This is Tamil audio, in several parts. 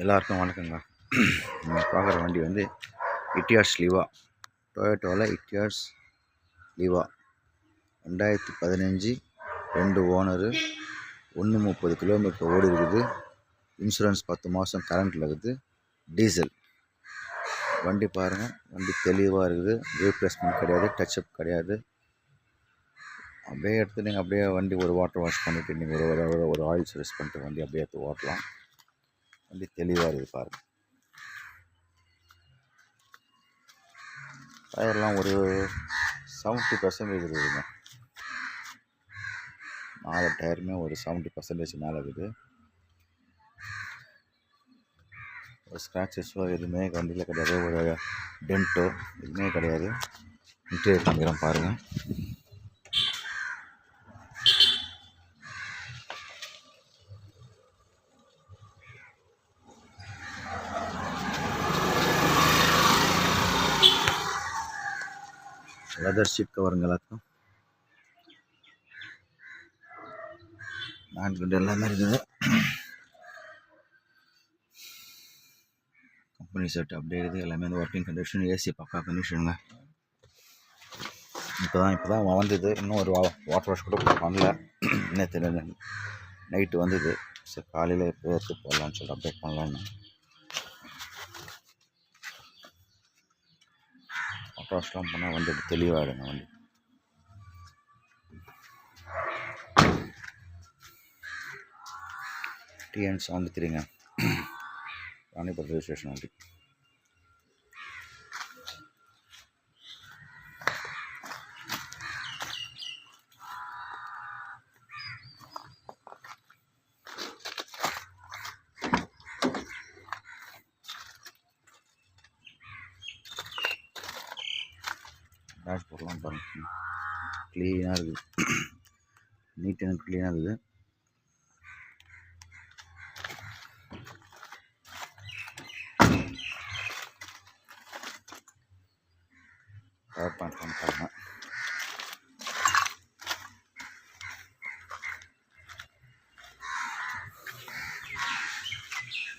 எல்லாருக்கும் வணக்கங்க. நீங்கள் பார்க்குற வண்டி வந்து இட்டியாஸ் லீவா, டொயோட்டோவில் இட்டியாஸ் லீவா 2015, 2 ஓனரு, 130 கிலோமீட்டர் ஓடி இருக்குது. இன்சூரன்ஸ் 10 மாதம் கரண்ட்டில் இருக்குது. டீசல் வண்டி பாருங்கள், வண்டி தெளிவாக இருக்குது. ரீப்ளேஸ்மெண்ட் கிடையாது, டச்சப் கிடையாது. அப்படியே எடுத்து நீங்கள் அப்படியே வண்டி ஒரு வாட்டர் வாஷ் பண்ணிவிட்டு நீங்கள் ஒரு ஆயில் சர்வீஸ் பண்ணிட்டு வண்டி அப்படியே எடுத்து ஓட்டலாம். வண்டி தெளிவாக இருக்குது பாருங்கள். டயர்லாம் ஒரு 70% இருக்குதுங்க. 4 டயருமே ஒரு 70% மேலே இருக்குது. ஒரு ஸ்க்ராச்சஸோ எதுவுமே வண்டியில் கிடையாது. ஒரு டென்ட்டோ எதுவுமே கிடையாது. இன்டீரியர் காமிக்கிறோம் பாருங்கள். லெதர் ஷீட் கவருங்க எல்லாத்துக்கும். ஹேண்ட் கிரில் எல்லாமே இருக்குது. கம்பெனி செட் அப்படியே இருக்குது. எல்லாமே வந்து ஒர்க்கிங் கண்டிஷன். ஏசி பக்கா கண்டிஷனுங்க. இப்போ தான் வந்தது. இன்னும் ஒரு வாட்டர் வாஷ் கூட பண்ணல. என்ன தெரியல, நைட்டு வந்தது. சரி காலையில் இப்போ எடுத்து போடலான்னு சொல்லி அப்டேட் பண்ணலான்னு. வாட்டர் வாஷ்லாம் பண்ணால் வந்து தெளிவாகிடுங்க வண்டி. TN 73ங்க, ராணிபுரம் ரெஜிஸ்ட்ரேஷன் வண்டி. டேஷ்போர்ட்லாம் பாருங்கள், க்ளீனாக இருக்குது. நீட் அண்ட் க்ளீனாக இருக்குது. பவர் பாயிண்ட் பாருங்கள்.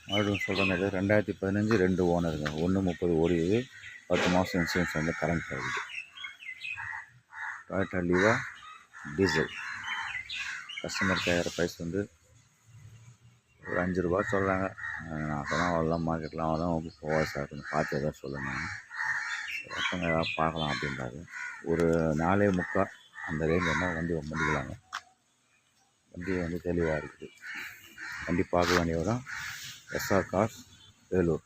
மறுபடியும் சொல்கிறேன், 2015, 2 ஓனருங்க, 130 ஓடிது. 10 மாதம் இன்சூரன்ஸ் வந்து கரண்ட் ஆகுது. டொயோட்டா லீவா டீசல். கஸ்டமர் கேட்குற ப்ரைஸ் வந்து ஒரு 5 ரூபா சொல்கிறாங்க. நான் அப்போதான் அவ்வளோதான், மார்க்கெட்லாம் அவ்வளோதான் போவா சார், கொஞ்சம் பார்த்து எதாவது சொல்லுங்கள். ஒருத்தவங்க ஏதாவது பார்க்கலாம் அப்படின்றாரு. ஒரு 4.25 அந்த ரேஞ்ச் வந்தால் வண்டி பண்ணிக்கலாங்க. வண்டி வந்து தெளிவாக இருக்குது. வண்டி பார்க்க வேண்டியவரும் SR கார்ஸ் வேலூர்.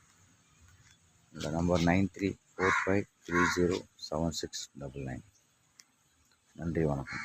இந்த நம்பர் 9345307699. நன்றி, வணக்கம்.